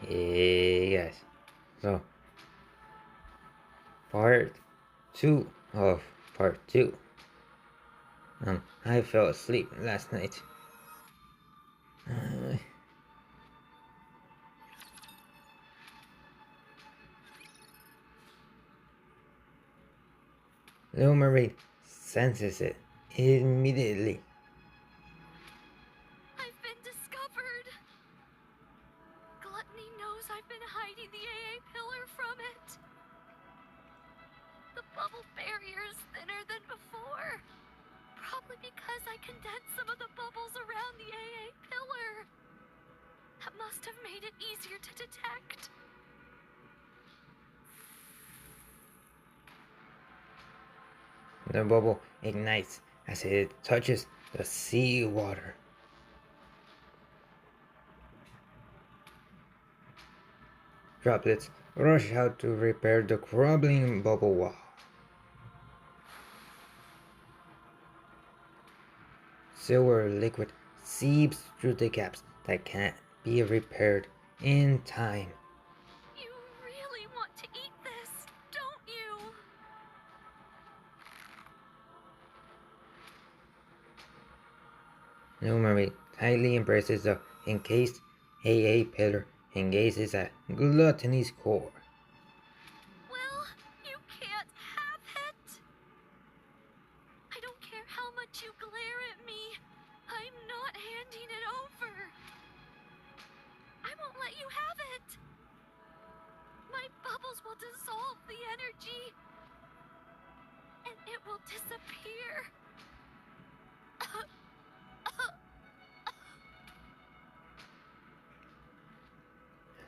Hey guys, so part 2 of part 2. I fell asleep last night. Little Mermaid senses it immediately. I've been discovered. Gluttony knows I've been hiding the AA pillar from it. The bubble barrier is thinner than before. Probably because I condensed some of the bubbles around the AA pillar. That must have made it easier to detect. The bubble ignites as it touches the sea water. Droplets rush out to repair the crumbling bubble wall. Silver liquid seeps through the gaps that can't be repaired in time. You really want to eat this, don't you? Little Mermaid tightly embraces the encased AA pillar and gazes at Gluttony's core. Well, you can't have it. I don't care how much you glare at me. I'm not handing it over. I won't let you have it. My bubbles will dissolve the energy. And it will disappear.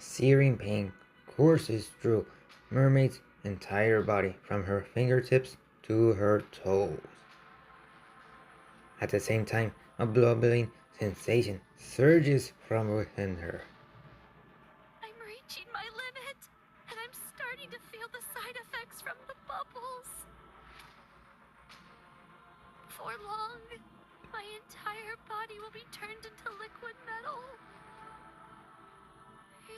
Searing pain courses through Mermaid's entire body from her fingertips to her toes. At the same time, a bubbling sensation surges from within her. I'm reaching my limit, and I'm starting to feel the side effects from the bubbles. Before long, my entire body will be turned into liquid metal. Ew.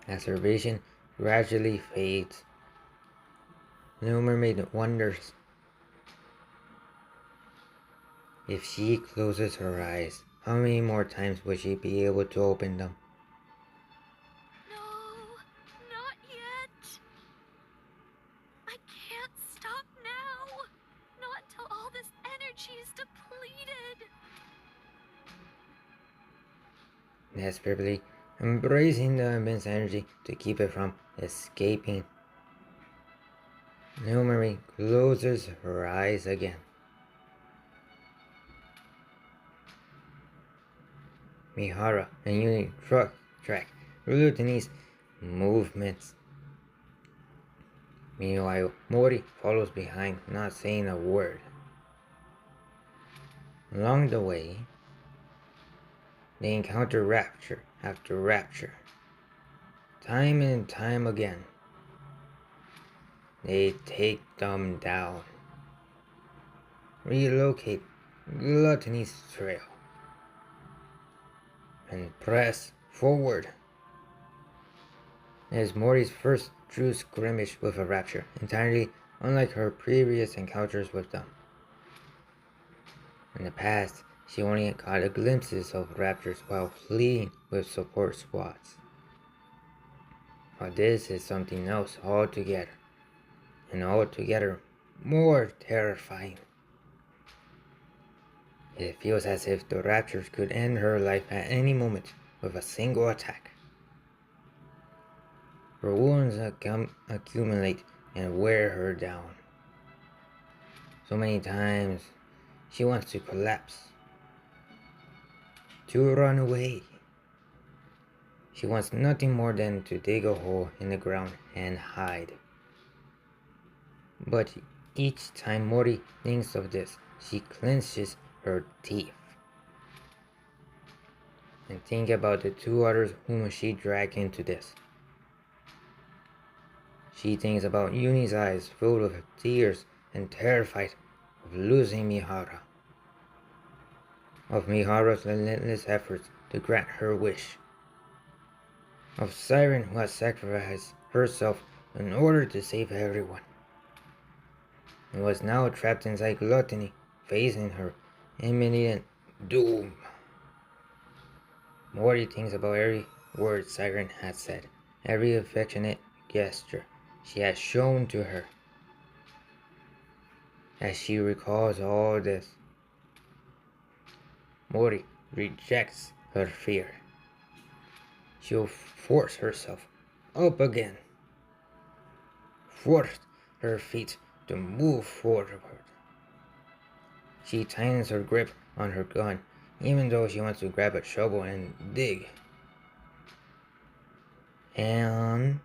As her vision gradually fades, Little Mermaid wonders if she closes her eyes, how many more times will she be able to open them? No, not yet. I can't stop now. Not until all this energy is depleted. Desperately embracing the immense energy to keep it from escaping, Little Mermaid closes her eyes again. Mihara and Uni track Gluttony's movements. Meanwhile, Mori follows behind, not saying a word. Along the way, they encounter rapture after rapture. Time and time again, they take them down. Relocate Gluttony's trail and press forward. It is Mori's first true skirmish with a rapture, entirely unlike her previous encounters with them. In the past, she only caught glimpses of raptors while fleeing with support squads. But this is something else altogether, and altogether more terrifying. It feels as if the raptors could end her life at any moment with a single attack. Her wounds accumulate and wear her down. So many times she wants to collapse, to run away. She wants nothing more than to dig a hole in the ground and hide. But each time Mori thinks of this, she clenches her teeth. And think about the two others whom she dragged into this. She thinks about Uni's eyes filled with tears and terrified of losing Mihara. of Mihara's relentless efforts to grant her wish, of Siren who has sacrificed herself in order to save everyone, and was now trapped inside Gluttony, facing her imminent doom. Mori thinks about every word Siren has said, every affectionate gesture she has shown to her. As she recalls all this, Mori rejects her fear. She'll force herself up again, force her feet to move forward. She tightens her grip on her gun, even though she wants to grab a shovel and dig. On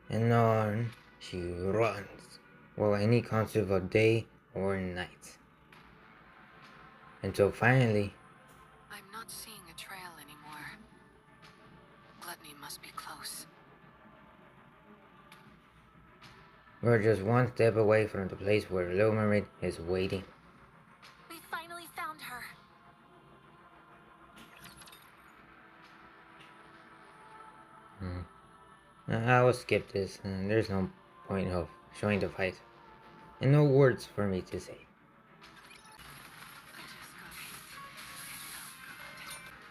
and on she runs, while any concept of day or night. Until finally, I'm not seeing a trail anymore. Gluttony must be close. we're just one step away from the place where Little Mermaid is waiting. We finally found her. I will skip this. There's no point of showing the fight. And no words for me to say.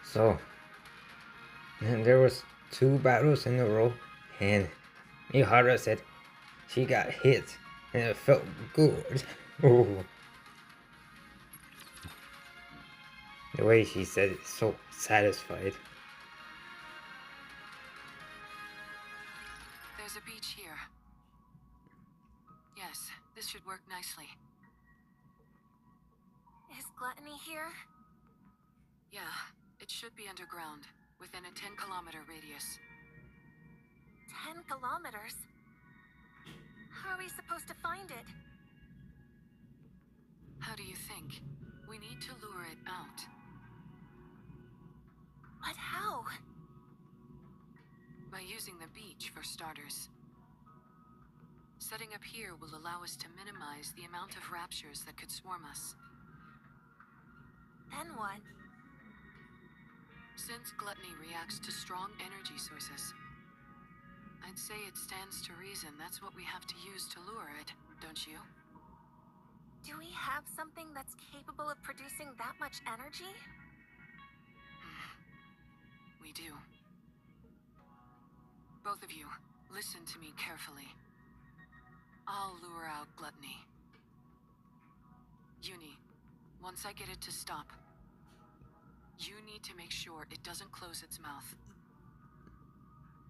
So, there was 2 battles in a row, and Mihara said she got hit, and it felt good. Oh. The way she said it, so satisfied. There's a beach here. Yes, this should work nicely. Is Gluttony here? Yeah, it should be underground, within a 10-kilometer radius. 10 kilometers? How are we supposed to find it? How do you think? We need to lure it out. But how? By using the beach, for starters. Setting up here will allow us to minimize the amount of raptures that could swarm us. Then what? Since Gluttony reacts to strong energy sources, I'd say it stands to reason that's what we have to use to lure it, don't you? Do we have something that's capable of producing that much energy? We do. Both of you, listen to me carefully. I'll lure out Gluttony. Uni, once I get it to stop, you need to make sure it doesn't close its mouth.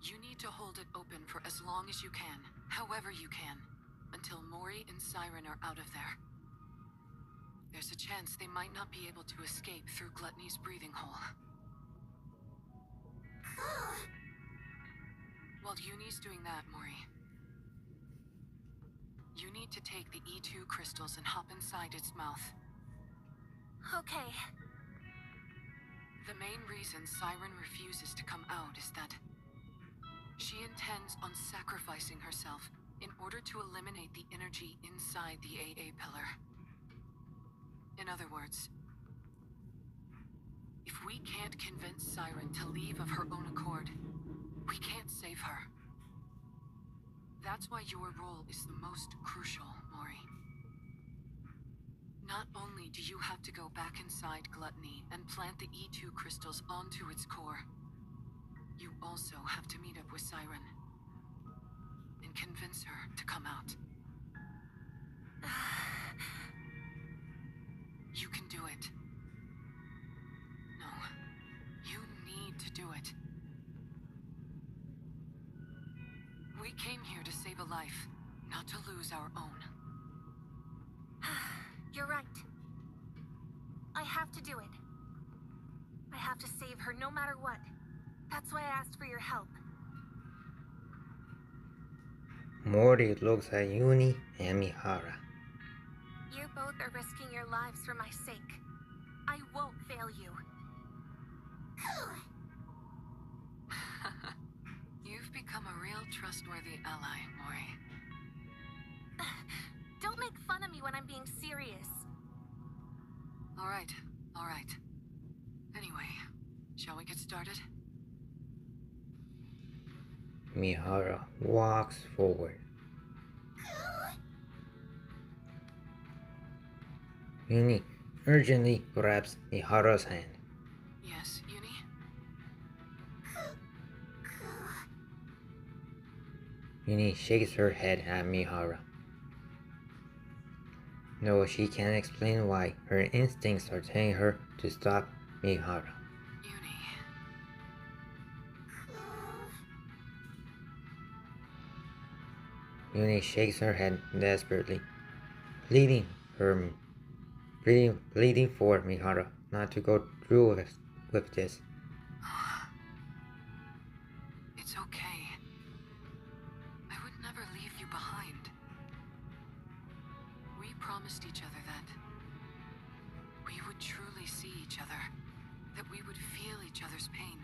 You need to hold it open for as long as you can, however you can, until Mori and Siren are out of there. There's a chance they might not be able to escape through Gluttony's breathing hole. While Uni's doing that, Mori, you need to take the E2 crystals and hop inside its mouth. Okay. The main reason Siren refuses to come out is that she intends on sacrificing herself in order to eliminate the energy inside the AA pillar. In other words, if we can't convince Siren to leave of her own accord, we can't save her. That's why your role is the most crucial, Mori. Not only do you have to go back inside Gluttony and plant the E2 crystals onto its core, you also have to meet up with Siren and convince her to come out. You can do it. No, you need to do it. We came here to save a life, not to lose our own. You're right. I have to do it. I have to save her no matter what. That's why I asked for your help. Mori looks at Uni and Mihara. You both are risking your lives for my sake. I won't fail you. You've become a real trustworthy ally, Mori. Don't make fun of me when I'm being serious. All right, all right. Shall we get started? Mihara walks forward. Uni urgently grabs Mihara's hand. Yes, Uni? Uni shakes her head at Mihara. No, she can't explain why. Her instincts are telling her to stop Mihara. Uni. Uni shakes her head desperately, pleading for Mihara not to go through with this. It's okay. I would never leave you behind. We promised each other that we would truly see each other, that we would feel each other's pain,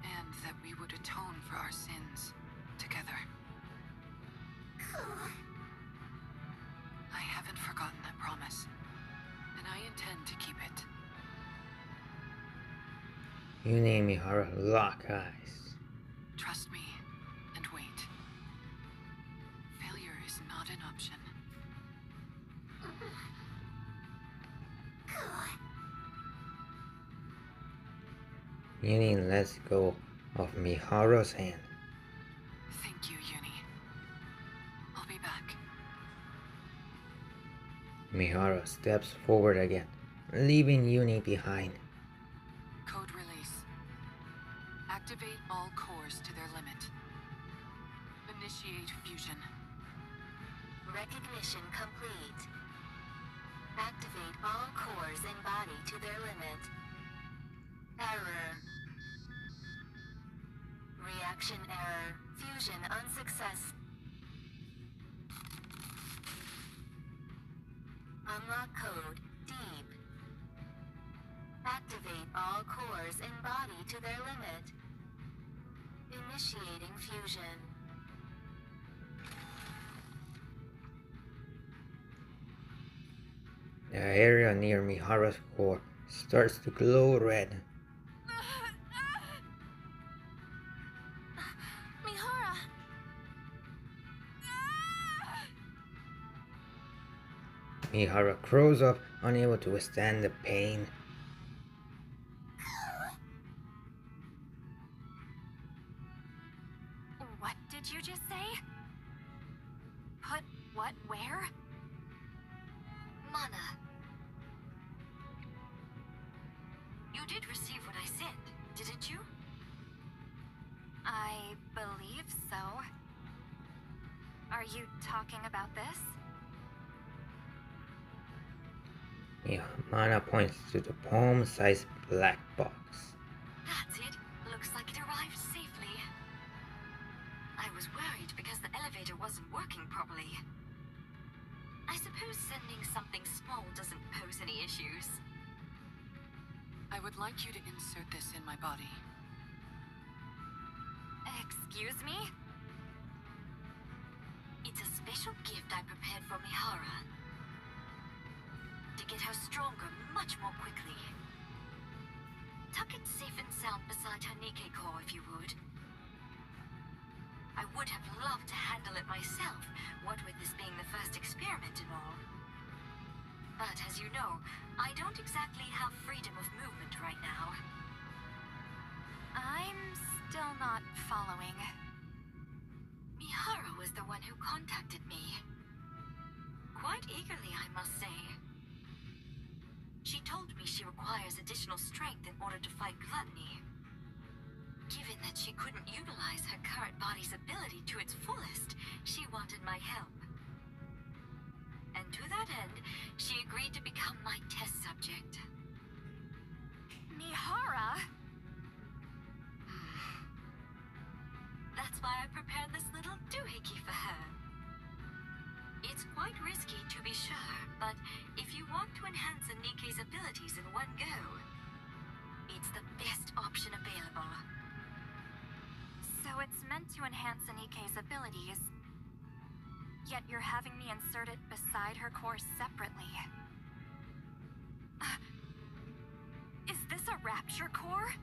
and that we would atone for our sins together. I haven't forgotten that promise, and I intend to keep it. Uni and Mihara lock eyes. Trust me, and wait. Failure is not an option. Uni lets go of Mihara's hand. Thank you, Uni. I'll be back. Mihara steps forward again, leaving Uni behind. Code release. Activate all cores to their limit. Initiate fusion. Recognition complete. Activate all cores and body to their limit. Error. Reaction error. Fusion unsuccess. Unlock code deep. Activate all cores and body to their limit. Initiating fusion. The area near Mihara's core starts to glow red. Mihara! Mihara crows up, unable to withstand the pain. What did you just say? Put what where? Mana. You did receive what I sent, didn't you? I believe so. Are you talking about this? Mana points to the palm-sized black box. That's it. Looks like it arrived safely. I was worried because the elevator wasn't working properly. I suppose sending something small doesn't pose any issues. I would like you to insert this in my body. Excuse me? It's a special gift I prepared for Mihara. To get her stronger much more quickly. Tuck it safe and sound beside her NIKKE core if you would. I would have loved to handle it myself, what with this being the first experiment and all. But as you know, I don't exactly have freedom of movement right now. I'm still not following. Mihara was the one who contacted me. Quite eagerly, I must say. She told me she requires additional strength in order to fight gluttony. Given that she couldn't utilize her current body's ability to its fullest, she wanted my help. And to that end, she agreed to become my test subject. Mihara? That's why I prepared this little doohickey for her. It's quite risky to be sure, but if you want to enhance a NIKKE's abilities in one go, it's the best option available. So it's meant to enhance NIKKE's abilities, yet you're having me insert it beside her core separately. Is this a Rapture Core?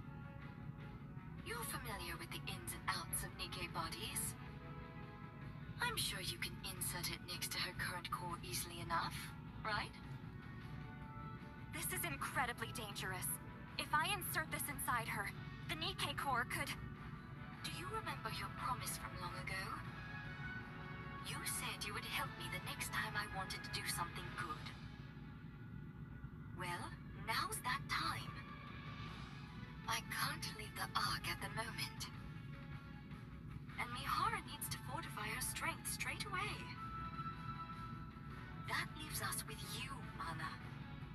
You're familiar with the ins and outs of NIKKE bodies. I'm sure you can insert it next to her current core easily enough, right? This is incredibly dangerous. If I insert this inside her, the NIKKE Core could... Do you remember your promise from long ago? You said you would help me the next time I wanted to do something good. Well, now's that time. I can't leave the Ark at the moment. And Mihara needs to fortify her strength straight away. That leaves us with you, Mana.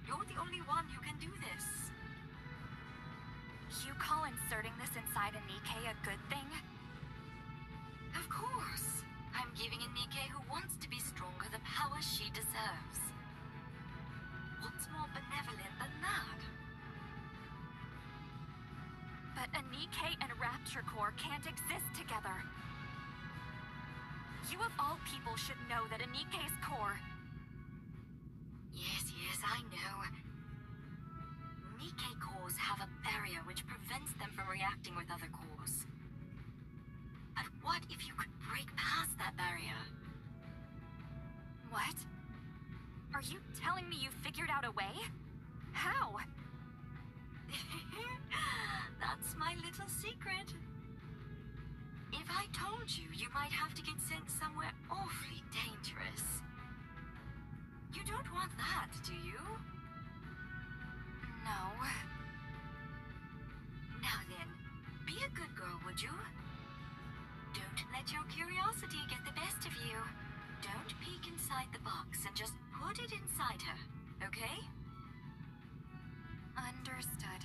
You're the only one who can do this. You call inserting this inside a NIKKE a good thing? Of course. I'm giving a NIKKE who wants to be stronger the power she deserves. What's more benevolent than that? But a NIKKE and Rapture Core can't exist together. You of all people should know that a NIKKE's core... Yes, I know. NIKKE cores have a barrier which prevents them from reacting with other cores. But what if you could break past that barrier? What? Are you telling me you figured out a way? How? That's my little secret. If I told you, you might have to get sent somewhere awfully dangerous. You don't want that, do you? No. Now then, be a good girl, would you? Don't let your curiosity get the best of you. Don't peek inside the box and just put it inside her, okay? Understood.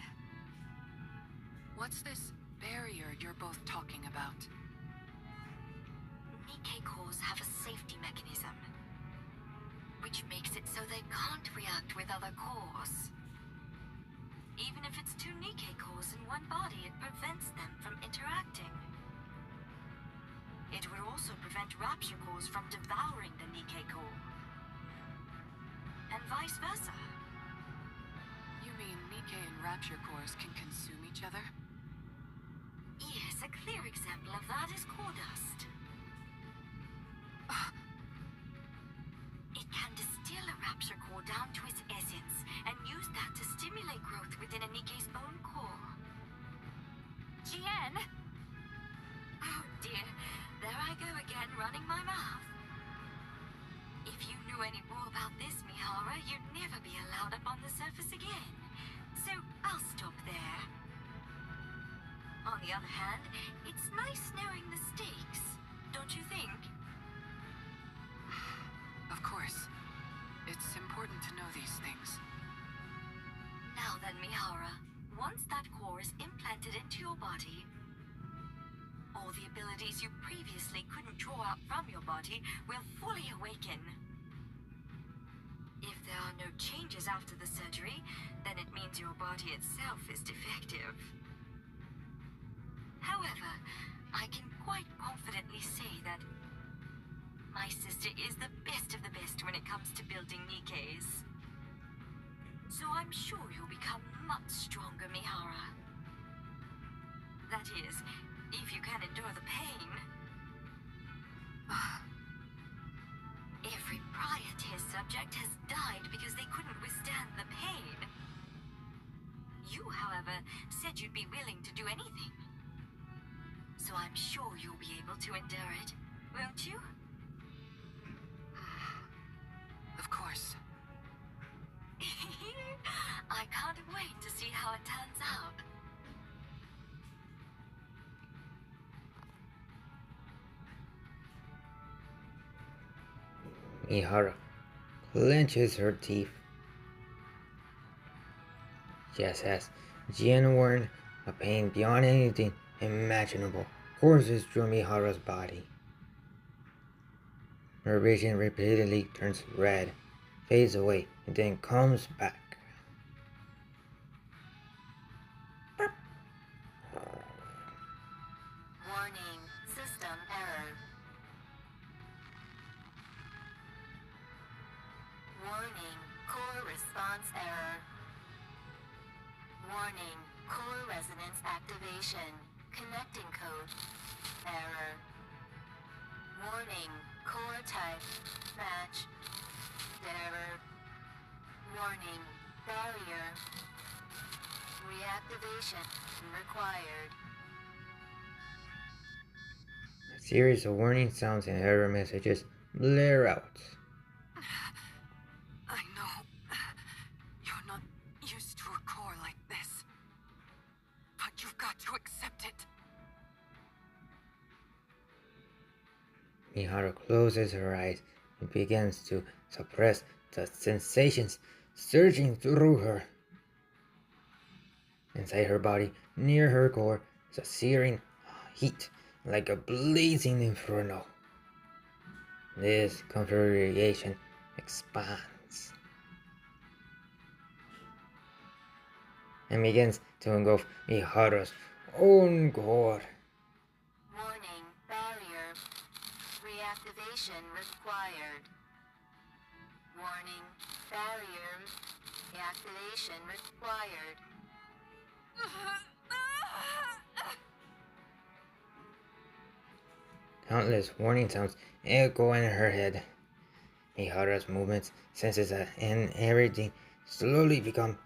What's this barrier you're both talking about? NIKKE cores have a safety mechanism, which makes it so they can't react with other cores. Even if it's two NIKKE cores in one body, it prevents them from interacting. It would also prevent Rapture cores from devouring the NIKKE core. And vice versa. You mean NIKKE and Rapture cores can consume each other? Yes, a clear example of that is core dust. It can distill a Rapture core down to its essence and use that to stimulate growth within a NIKKE's own core. Jien! Oh dear, there I go again, running my mouth. If you knew any more about this, Mihara, you'd never be allowed up on the surface again. So I'll stop there. On the other hand, it's nice knowing the stakes, don't you think? Of course. It's important to know these things. Now then, Mihara, once that core is implanted into your body, all the abilities you previously couldn't draw out from your body will fully awaken. If there are no changes after the surgery, then it means your body itself is defective. However, I can quite confidently say that my sister is the best of the best when it comes to building NIKKEs. So I'm sure you'll become much stronger, Mihara. That is, if you can endure the pain. Every prior test subject has died because they couldn't withstand the pain. You, however, said you'd be willing to do anything. So I'm sure you'll be able to endure it, won't you? Of course. I can't wait to see how it turns out. Mihara clenches her teeth. Just as genuine a pain beyond anything imaginable courses through Mihara's body. Her vision repeatedly turns red, fades away, and then comes back. Warning, system error. Warning, core response error. Warning, Core resonance activation. Connecting code. Error. Warning. Core type. Match. Error. Warning. Barrier. Reactivation required. A series of warning sounds and error messages blare out. I know you're not used to a core like this, but you've got to accept it. Mihara closes her eyes and begins to suppress the sensations surging through her. Inside her body, near her core, is a searing heat like a blazing inferno. This configuration expands and begins to engulf Mihara's own core. Warning. Barrier. Reactivation required. Warning. Barrier. Reactivation required. Countless warning sounds echo in her head. Mihara's movements, senses, and everything slowly become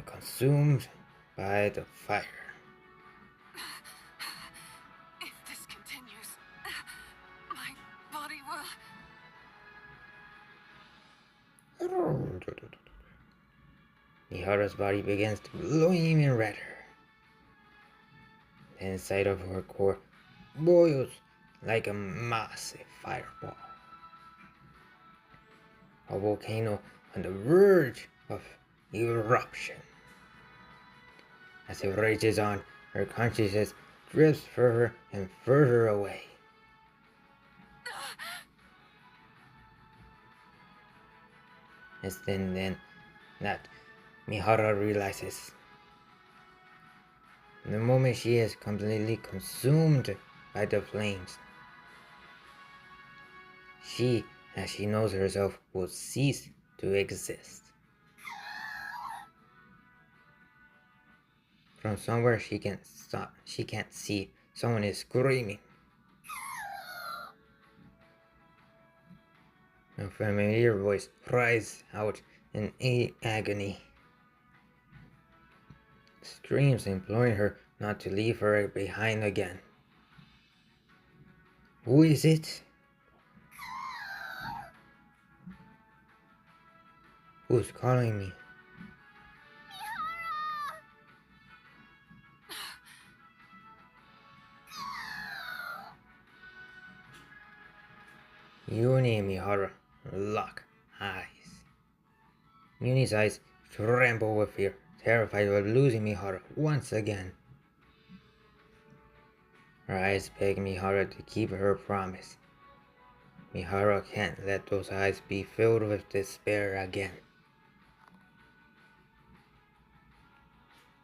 consumed by the fire. If this continues, my body will... Mihara's body begins to glow even redder. The inside of her core boils like a massive fireball. A volcano on the verge of eruption. As it rages on, her consciousness drifts further and further away. It's then that Mihara realizes the moment she is completely consumed by the flames, she, as she knows herself, will cease to exist. From somewhere she can't see, someone is screaming. A familiar voice cries out in agony. Screams imploring her not to leave her behind again. Who is it? Who's calling me? Yuni and Mihara lock eyes. Yuni's eyes tremble with fear, terrified of losing Mihara once again. Her eyes beg Mihara to keep her promise. Mihara can't let those eyes be filled with despair again.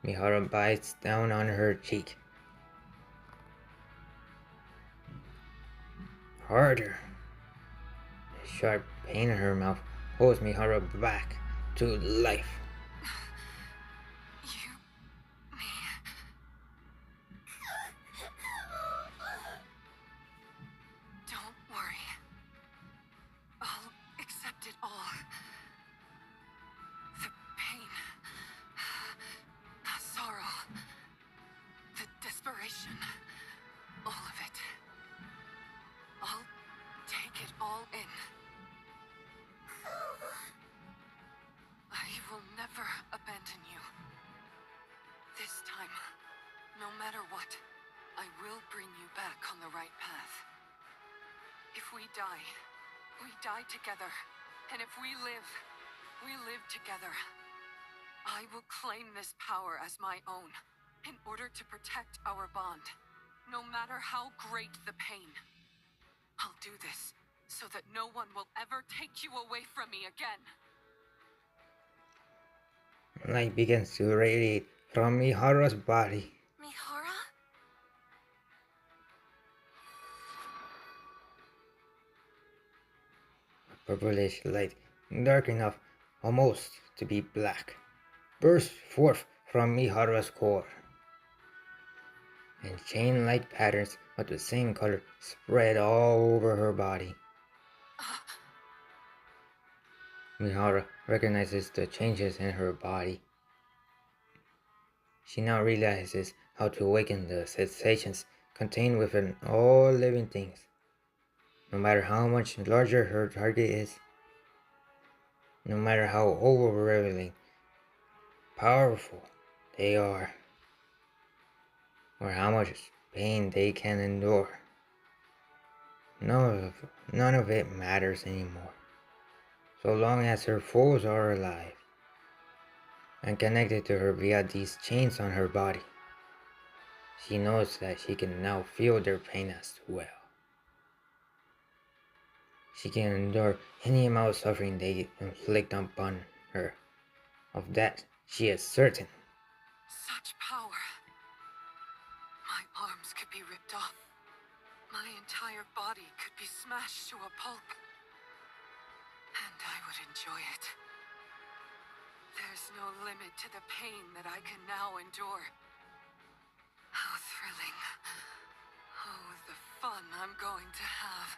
Mihara bites down on her cheek. Harder. A sharp pain in her mouth pulls Mihara back to life. Me. Don't worry. I'll accept it all. The pain, the sorrow, the desperation, all of it. I'll take it all in. I will never abandon you. This time, no matter what, I will bring you back on the right path. If we die together. And if we live together. I will claim this power as my own, in order to protect our bond, no matter how great the pain. I'll do this, so that no one will ever take you away from me again. Light begins to radiate from Mihara's body. Mihara? A purplish light, dark enough almost to be black, bursts forth from Mihara's core, and chain-like patterns of the same color spread all over her body. Mihara recognizes the changes in her body. She now realizes how to awaken the sensations contained within all living things, no matter how much larger her target is, no matter how overwhelming powerful they are, or how much pain they can endure. None of it matters anymore, so long as her foes are alive and connected to her via these chains on her body. She knows that she can now feel their pain as well. She can endure any amount of suffering they inflict upon her. Of that, she is certain. Such power. My arms could be ripped off. My entire body could be smashed to a pulp. And I would enjoy it. There's no limit to the pain that I can now endure. How thrilling. Oh, the fun I'm going to have.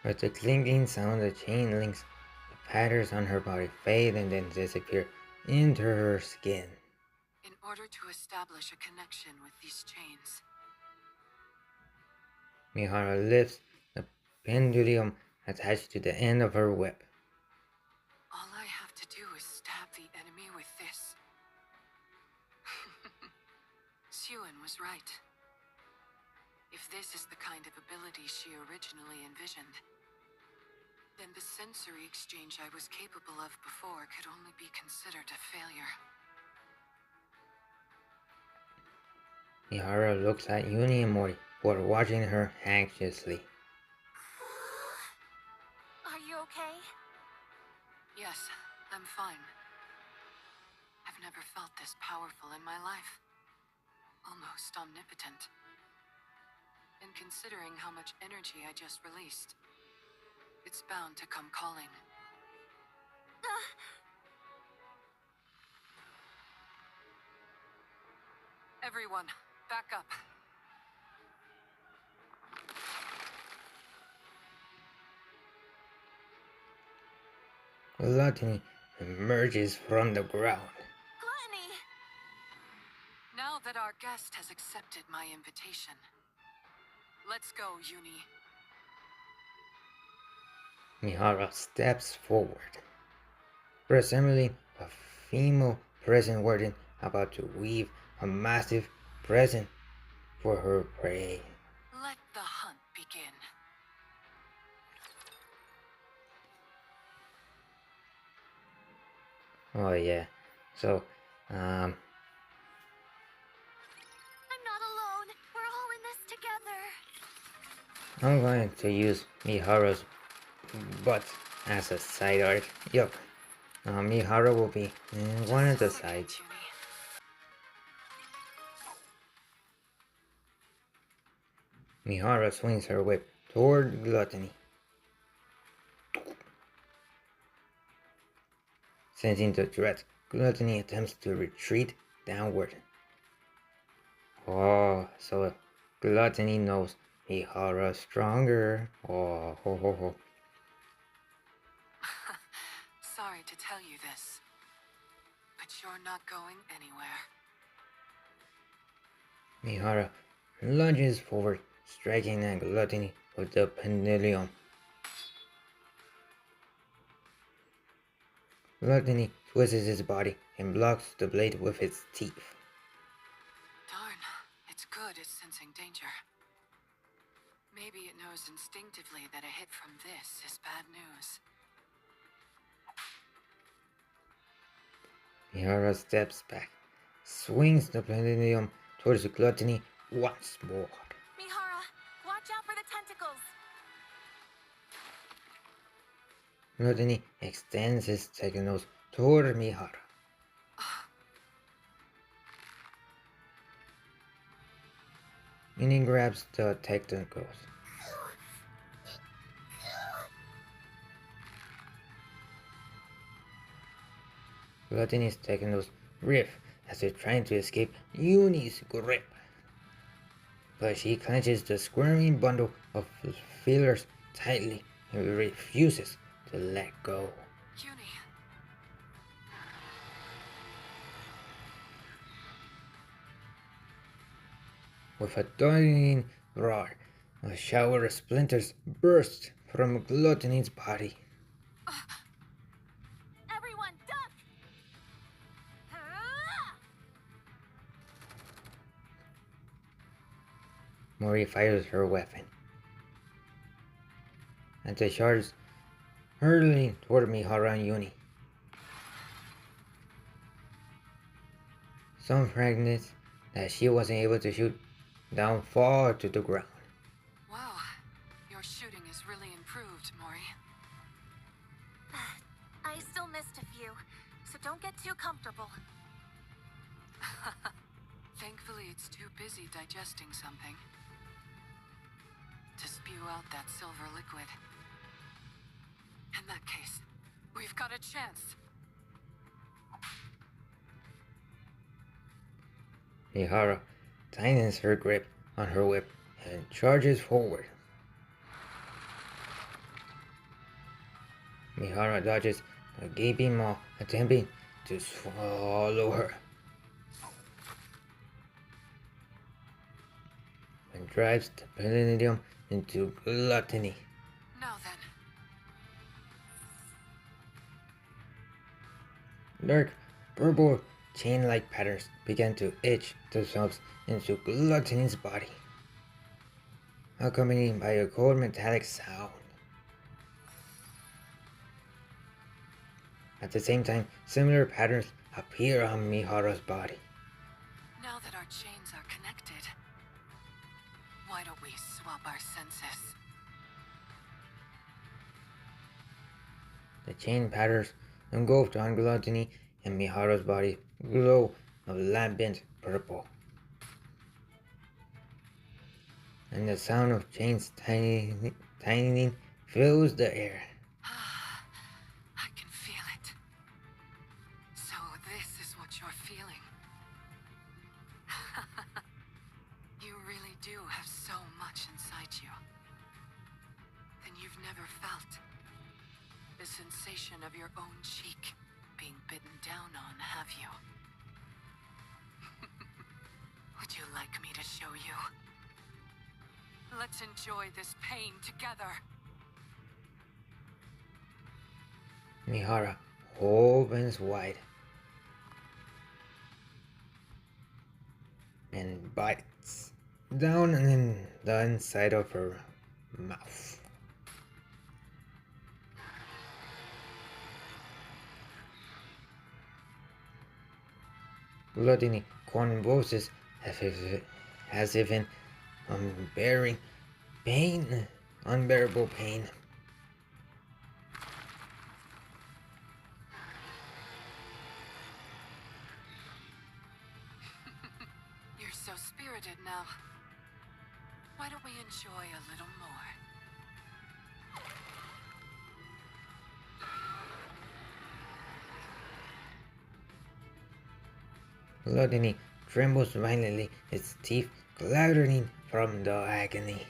With the clinking sound of chain links, the patterns on her body fade and then disappear into her skin. In order to establish a connection with these chains, Mihara lifts the pendulum attached to the end of her whip. all I have to do is stab the enemy with this. Suen was right. If this is the kind of ability she originally envisioned, then the sensory exchange I was capable of before could only be considered a failure. Mihara looks at Uni and Mori, who are watching her anxiously. Are you okay? Yes, I'm fine. I've never felt this powerful in my life. Almost omnipotent. And considering how much energy I just released, it's bound to come calling. Everyone, back up. Gluttony emerges from the ground. Gluttony! Now that our guest has accepted my invitation, let's go, Uni. Mihara steps forward, resembling a female present warden about to weave a massive present for her prey. Let the hunt begin. Oh yeah, so I'm not alone. We're all in this together. I'm going to use Mihara's butt as a side art. Yup. Mihara will be in one of the sides. Mihara swings her whip toward Gluttony. Sensing the threat, Gluttony attempts to retreat downward. Oh, so Gluttony knows Mihara's stronger. Oh, ho, ho, ho. Sorry to tell you this, but you're not going anywhere. Mihara lunges forward, striking at Gluttony with the pendulum. Gluttony twists his body and blocks the blade with its teeth. Darn, it's good at sensing danger. Maybe it knows instinctively that a hit from this is bad news. Mihara steps back, swings the pendulum towards Gluttony once more. Mihara, watch out for the tentacles. Gluttony extends his tentacles toward Mihara. Mini grabs the tentacles. Gluttony's tendrils rift as if trying to escape Uni's grip. But she clenches the squirming bundle of feelers tightly and refuses to let go. Uni. With a deafening roar, a shower of splinters bursts from Gluttony's body. Everyone, duck! Mori fires her weapon, and the shards hurtling toward Mihara and Uni. Some fragments that she wasn't able to shoot down fall to the ground. Wow, your shooting is really improved, Mori. I still missed a few, so don't get too comfortable. Thankfully, it's too busy digesting something to spew out that silver liquid. In that case, we've got a chance. Mihara tightens her grip on her whip and charges forward. Mihara dodges a gaping maw, attempting to swallow her, and drives the palladium into Gluttony. Now then, Dark purple chain-like patterns began to etch themselves into Gluttony's body, accompanied by a cold metallic sound. At the same time, similar patterns appear on Mihara's body. now that our chains are connected, why don't we swap our senses? The chain patterns engulfed on Gluttony and Mihara's body glow of lambent purple. And the sound of chains tightening fills the air. I can feel it. So this is what you're feeling. You really do have so much inside you. And you've never felt the sensation of your own cheek being bitten down on, have you? Would you like me to show you? Let's enjoy this pain together. Mihara opens wide and bites down in the inside of her mouth. Gluttony convulses as if in unbearable pain. You're so spirited now. Why don't we enjoy a little more? Gluttony trembles violently, its teeth clattering from the agony.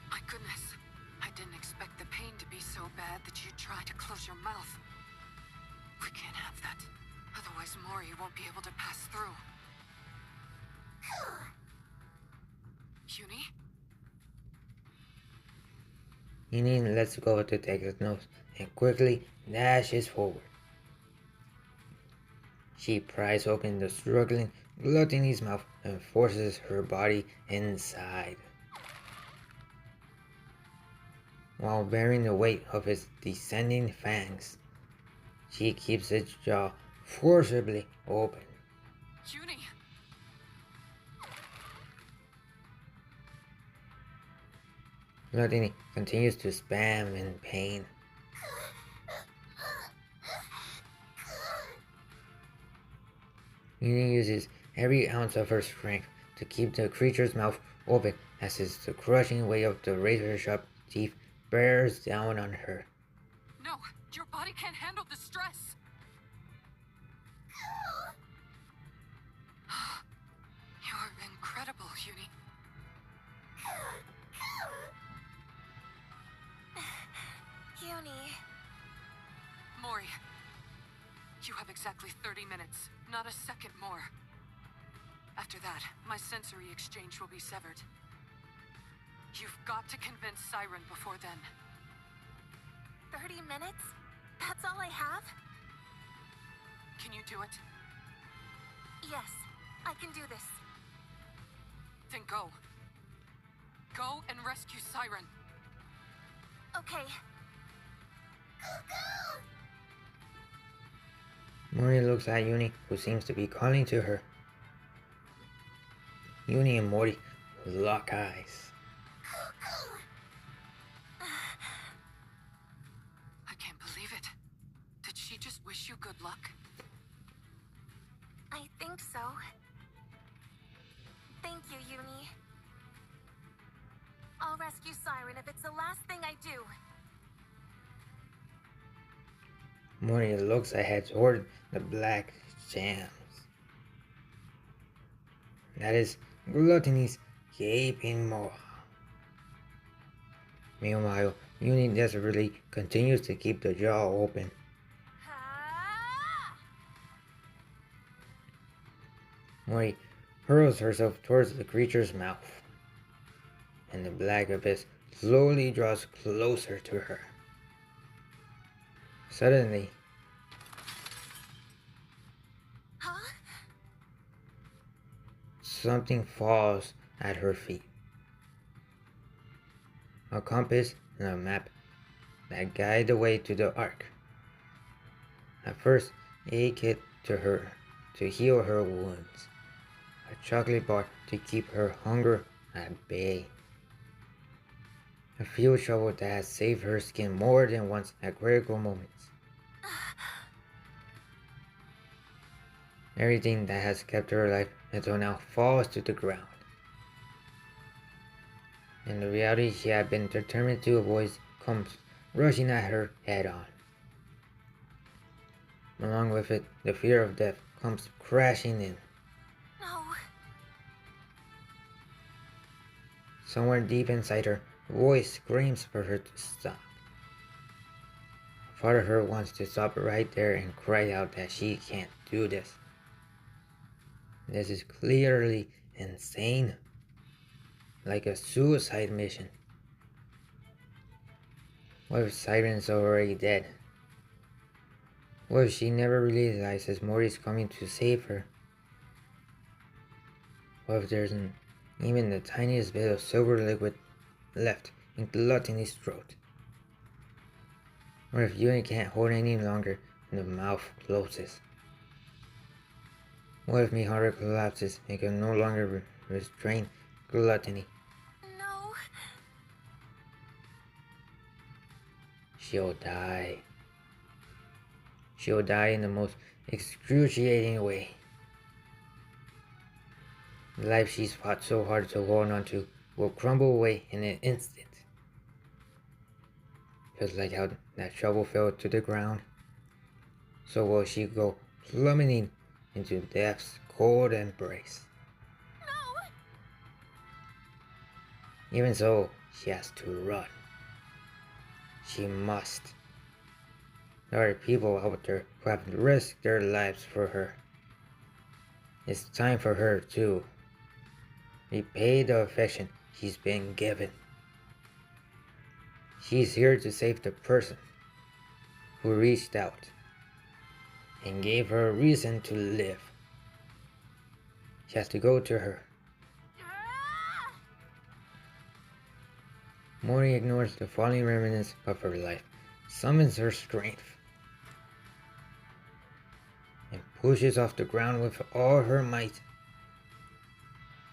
My goodness, I didn't expect the pain to be so bad that you'd try to close your mouth. We can't have that. Otherwise Mori won't be able to pass through. Uni? Uni lets go to take his nose and quickly dashes forward. She pries open the struggling Gluttony's mouth and forces her body inside. While bearing the weight of his descending fangs, she keeps its jaw forcibly open. Uni! Gluttony continues to spam in pain. Uni uses every ounce of her strength to keep the creature's mouth open as the crushing weight of the razor-sharp teeth bears down on her. No, your body can't handle the stress. You're incredible, Uni. Uni. Mori, you have exactly 30 minutes, not a second more. After that, my sensory exchange will be severed. You've got to convince Siren before then. 30 minutes? That's all I have? Can you do it? Yes, I can do this. Then go. Go and rescue Siren. Okay. Mori looks at Uni, who seems to be calling to her. Uni and Mori lock eyes. I can't believe it. Did she just wish you good luck? I think so. Thank you, Uni. I'll rescue Siren if it's the last thing I do. Mori looks ahead toward the black jams. That is Gluttony's gaping maw. Meanwhile, Uni desperately continues to keep the jaw open. Ah! Mori hurls herself towards the creature's mouth, and the black abyss slowly draws closer to her. Suddenly, Huh? something falls at her feet. A compass and a map that guide the way to the Ark. At first, a kit to her to heal her wounds. A chocolate bar to keep her hunger at bay. A field shovel that has saved her skin more than once at critical moments. Everything that has kept her alive until now falls to the ground. And the reality she had been determined to avoid comes rushing at her head on. Along with it, the fear of death comes crashing in. No. Somewhere deep inside her, a voice screams for her to stop. A part of her wants to stop right there and cry out that she can't do this. This is clearly insane. Like a suicide mission. What if Siren's already dead? What if she never realizes Mori's coming to save her? What if there's even the tiniest bit of silver liquid left in Gluttony's throat? What if Yuri can't hold any longer and the mouth closes? What if Mihara collapses and can no longer restrain Gluttony? No. She'll die. She'll die in the most excruciating way. The life she's fought so hard to hold on to will crumble away in an instant. Just like how that shovel fell to the ground, so will she go plummeting into death's cold embrace. No. Even so, she has to run. She must. There are people out there who have risked their lives for her. It's time for her to repay the affection she's been given. She's here to save the person who reached out and gave her a reason to live. She has to go to her. Ah! Mori ignores the falling remnants of her life, summons her strength, and pushes off the ground with all her might.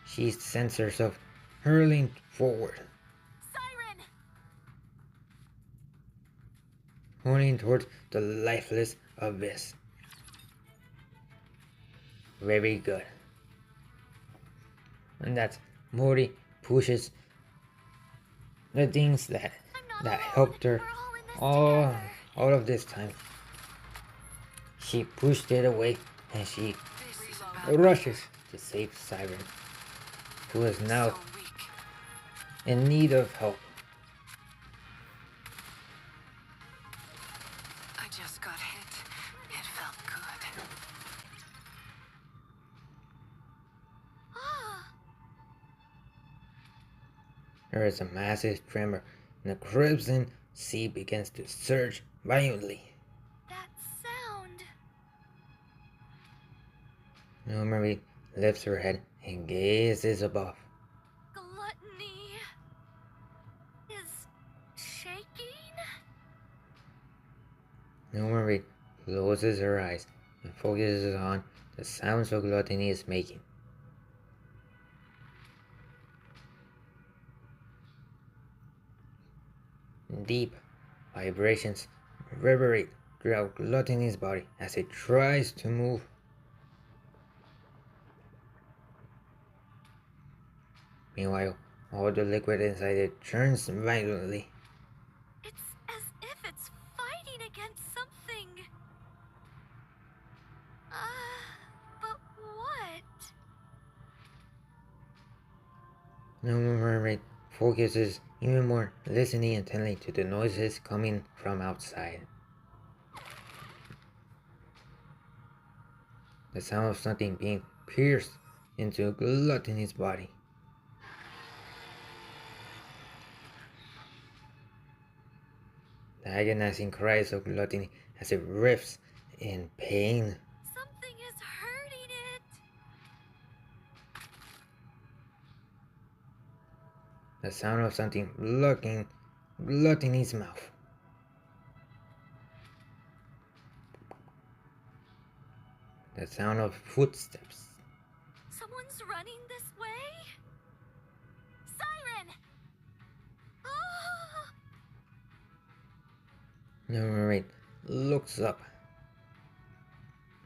She sends herself hurling forward, Siren! hurling towards the lifeless abyss. Very good. And that's Mori pushes the things that helped her We're all in this together. all of this time. She pushed it away and she This is about rushes to save Siren, who is now so weak. in need of help. I just got hit. It felt good. Ah, There is a massive tremor, and the crimson sea begins to surge violently. that sound. Marie lifts her head and gazes above. Gluttony is shaking? Marie closes her eyes and focuses on the sounds of gluttony is making. Deep vibrations reverberate throughout Gluttony's body as it tries to move. Meanwhile, all the liquid inside it churns violently. It's as if it's fighting against something. But what? No mermaid focuses even more, listening intently to the noises coming from outside. The sound of something being pierced into Gluttony's body. The agonizing cries of Gluttony as it rips in pain. Something is hurting it. The sound of something blocking Gluttony's mouth. The sound of footsteps. Someone's running this way? Siren! Ah! The mermaid looks up.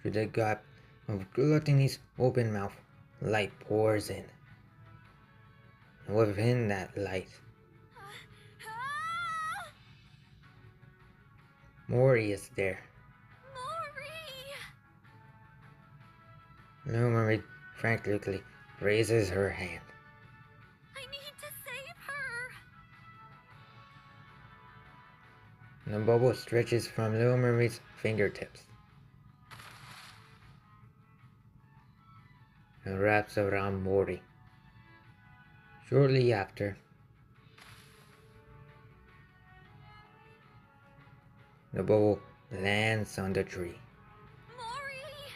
Through the gap of Gluttony's open mouth, light pours in. And within that light, Ah! Mori is there. Mori! The mermaid frantically raises her hand. I need to save her! The bubble stretches from Little Mermaid's fingertips and wraps around Mori. Shortly after, the bubble lands on the tree. Mori!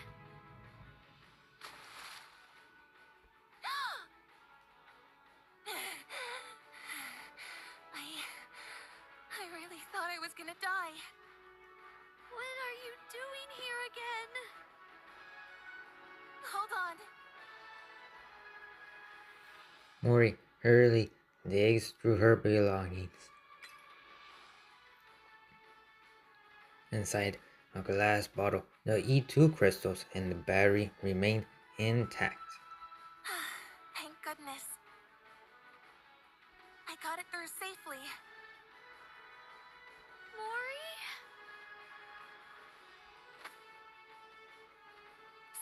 I really thought I was gonna die. What are you doing here again? Hold on. Mori hurriedly digs through her belongings. Inside a glass bottle, the E2 crystals and the battery remain intact. Thank goodness. I got it through safely. Mori?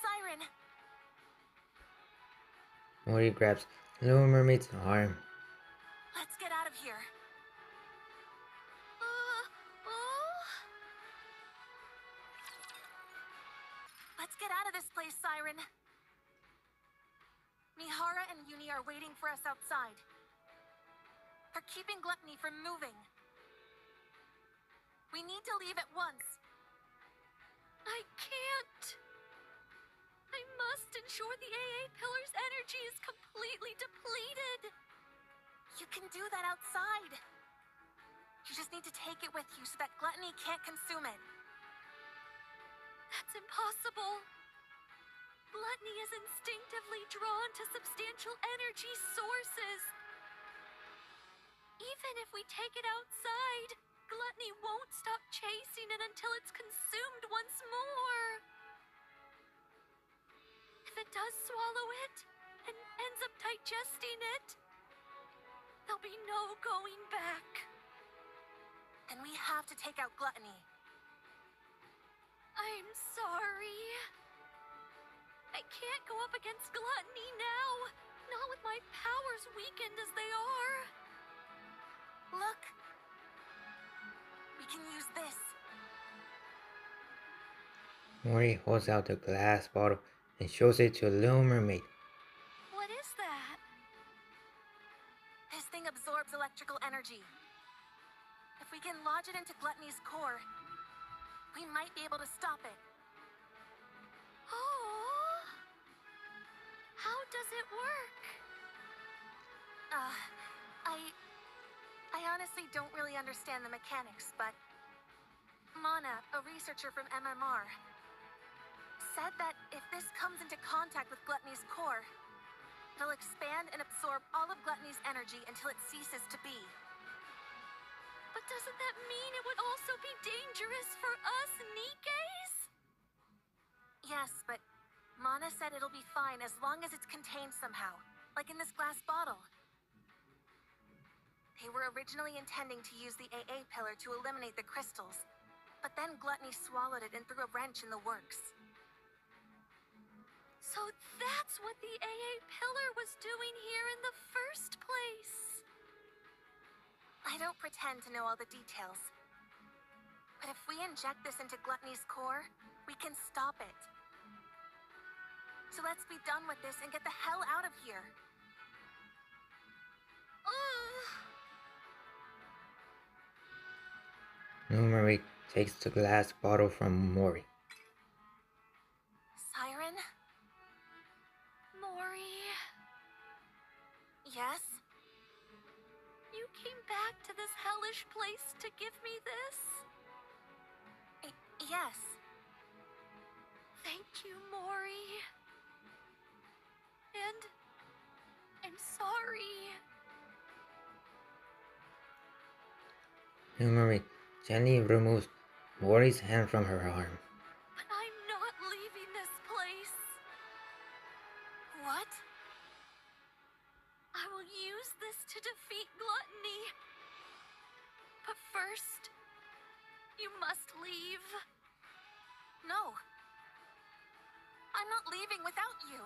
Siren! Mori grabs Little Mermaid's arm. Let's get out of here. Oh? Let's get out of this place, Siren. Mihara and Uni are waiting for us outside. They're keeping Gluttony from moving. We need to leave at once. I can't. I must ensure the AA Pillar's energy is completely depleted. You can do that outside. You just need to take it with you so that Gluttony can't consume it. That's impossible. Gluttony is instinctively drawn to substantial energy sources. Even if we take it outside, Gluttony won't stop chasing it until it's consumed once more. If it does swallow it and ends up digesting it, there'll be no going back. Then we have to take out Gluttony. I'm sorry. I can't go up against gluttony now. Not with my powers weakened as they are. Look! We can use this. Mori holds out the glass bottle and shows it to Little Mermaid. What is that? This thing absorbs electrical energy. If we can lodge it into Gluttony's core, we might be able to stop it. Oh. How does it work? I honestly don't really understand the mechanics, but Mana, a researcher from MMR, said that if this comes into contact with Gluttony's core, it'll expand and absorb all of Gluttony's energy until it ceases to be. But doesn't that mean it would also be dangerous for us Nikkes? Yes, but Mana said it'll be fine as long as it's contained somehow, like in this glass bottle. They were originally intending to use the AA pillar to eliminate the crystals, but then Gluttony swallowed it and threw a wrench in the works. So that's what the AA pillar was doing here in the first place. I don't pretend to know all the details, but if we inject this into Gluttony's core, we can stop it. So let's be done with this and get the hell out of here. Little Mermaid takes the glass bottle from Mori. Siren? Mori, Yes? you came back to this hellish place to give me this? Yes. Thank you, Mori. And I'm sorry. Little Mermaid gently removes Mori's hand from her arm. But I'm not leaving this place. What? I will use this to defeat gluttony. But first, you must leave. No. I'm not leaving without you.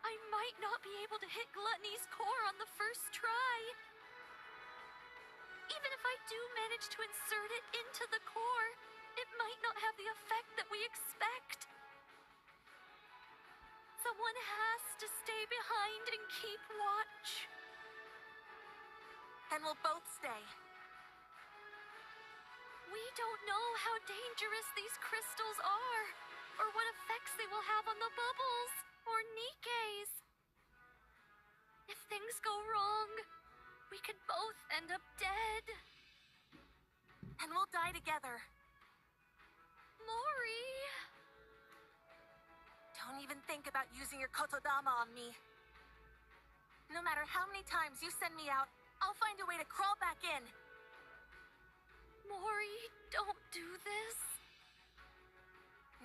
I might not be able to hit gluttony's core on the first try. Even if I do manage to insert it into the core, it might not have the effect that we expect. Someone has to stay behind and keep watch. Then we'll both stay. We don't know how dangerous these crystals are, or what effects they will have on the bubbles, or Nikkes. If things go wrong, we could both end up dead. And we'll die together. Mori! Don't even think about using your kotodama on me. No matter how many times you send me out, I'll find a way to crawl back in. Mori, don't do this.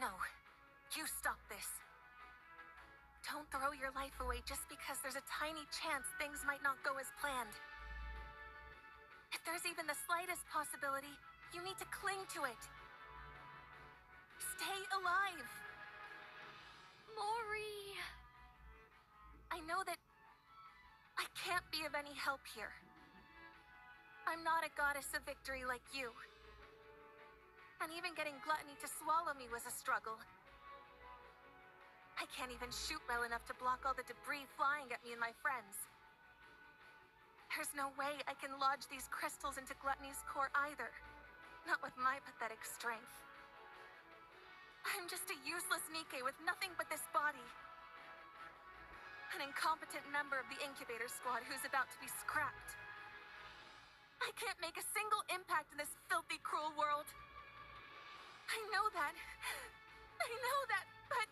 No, you stop this. Don't throw your life away just because there's a tiny chance things might not go as planned. If there's even the slightest possibility, you need to cling to it. Stay alive. Mori. I know that I can't be of any help here. I'm not a goddess of victory like you. And even getting gluttony to swallow me was a struggle. I can't even shoot well enough to block all the debris flying at me and my friends. There's no way I can lodge these crystals into Gluttony's core either. Not with my pathetic strength. I'm just a useless Nikke with nothing but this body. An incompetent member of the incubator squad who's about to be scrapped. I can't make a single impact in this filthy, cruel world. I know that. But...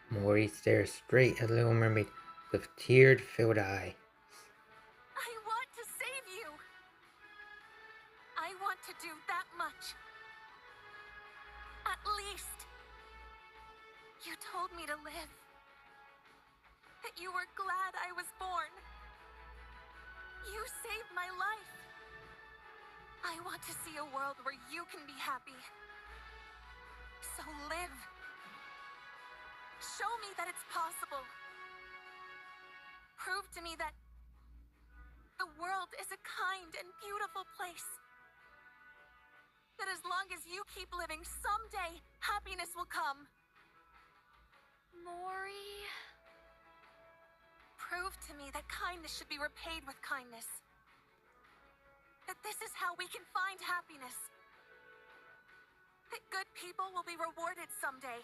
Mori stares straight at Little Mermaid with tear-filled eyes. I want to save you. I want to do that much. At least. You told me to live. That you were glad I was born. You saved my life. I want to see a world where you can be happy. So live. Show me that it's possible. Prove to me that the world is a kind and beautiful place. That as long as you keep living, someday happiness will come. Mori... Prove to me that kindness should be repaid with kindness. That this is how we can find happiness. That good people will be rewarded someday.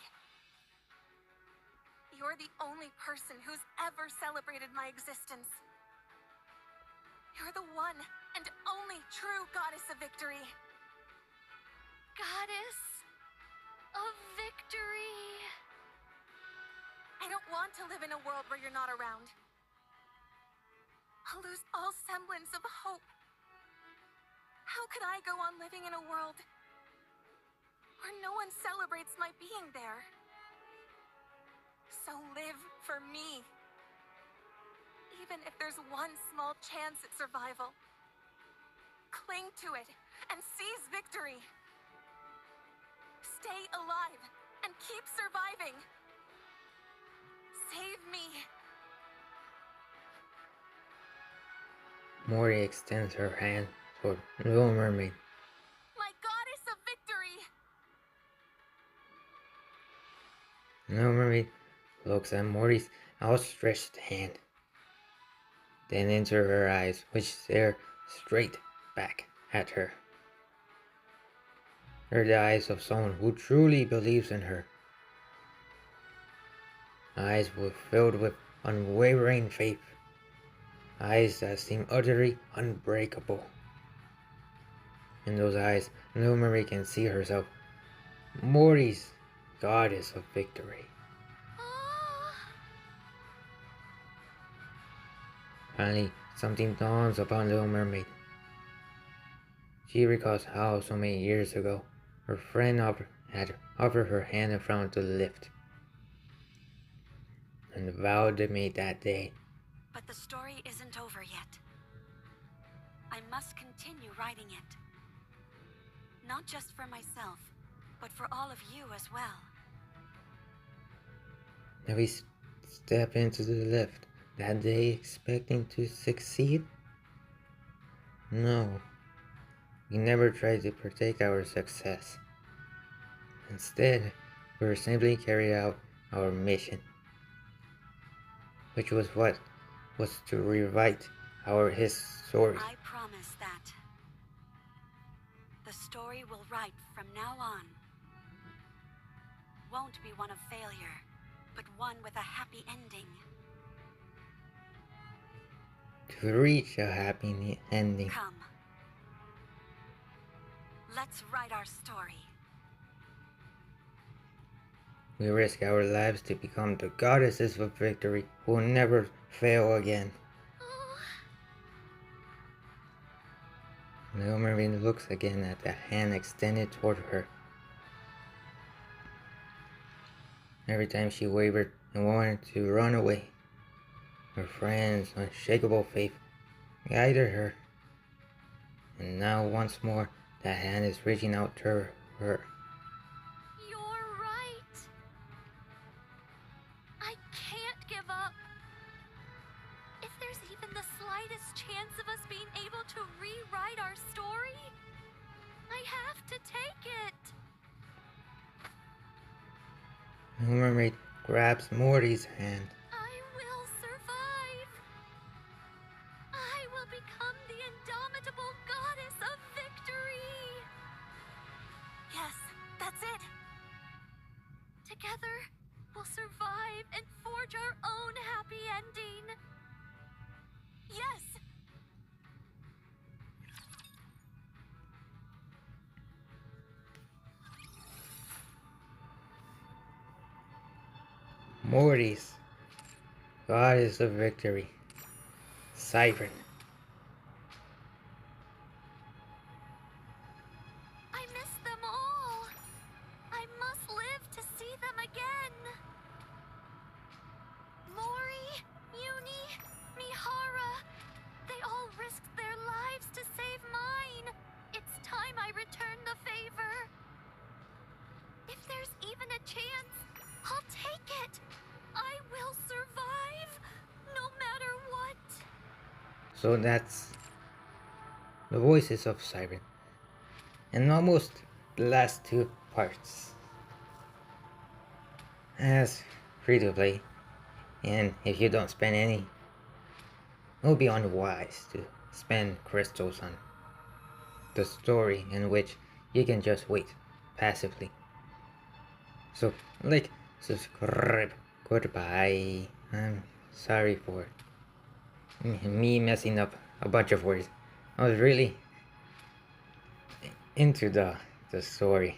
You're the only person who's ever celebrated my existence. You're the one and only true goddess of victory. Goddess of victory. I don't want to live in a world where you're not around. I'll lose all semblance of hope. How could I go on living in a world where no one celebrates my being there? So live for me. Even if there's one small chance at survival. Cling to it and seize victory. Stay alive and keep surviving. Save me. Mori extends her hand toward Little Mermaid. My goddess of victory. Little Mermaid looks at Mori's outstretched hand, then into her eyes, which stare straight back at her. They're the eyes of someone who truly believes in her. Eyes filled with unwavering faith. Eyes that seem utterly unbreakable. In those eyes, Little Mermaid can see herself, Mori's goddess of victory. Finally, something dawns upon Little Mermaid. She recalls how so many years ago, her friend had offered her hand in front of the lift, and the vow they made that day. But the story isn't over yet. I must continue writing it. Not just for myself, but for all of you as well. Now we step into the lift that day expecting to succeed? No, we never tried to protect our success. Instead, we were simply carrying out our mission, which was to rewrite his story. I promise that the story we'll write from now on won't be one of failure, but one with a happy ending. To reach a happy ending. Come. Let's write our story. We risk our lives to become the goddesses of victory who will never fail again. Little Mermaid looks again at the hand extended toward her. Every time she wavered and wanted to run away, her friend's unshakable faith guided her. And now once more, that hand is reaching out to her. You're right. I can't give up. If there's even the slightest chance of us being able to rewrite our story, I have to take it. Little Mermaid grabs Mori's hand. I will survive. I will become the indomitable goddess of victory. Yes, that's it. Together, we'll survive and forge our own happy ending. Yes! Mori's goddess of victory. Siren. I miss them all. I must live to see them again. Mori, Uni, Mihara, they all risked their lives to save mine. It's time I return the favor. If there's So that's the voices of Siren. And almost the last two parts as free to play. And if you don't spend any, it will be unwise to spend crystals on the story in which you can just wait passively. So, like, subscribe, goodbye. I'm sorry for me messing up a bunch of words. I was really into the story.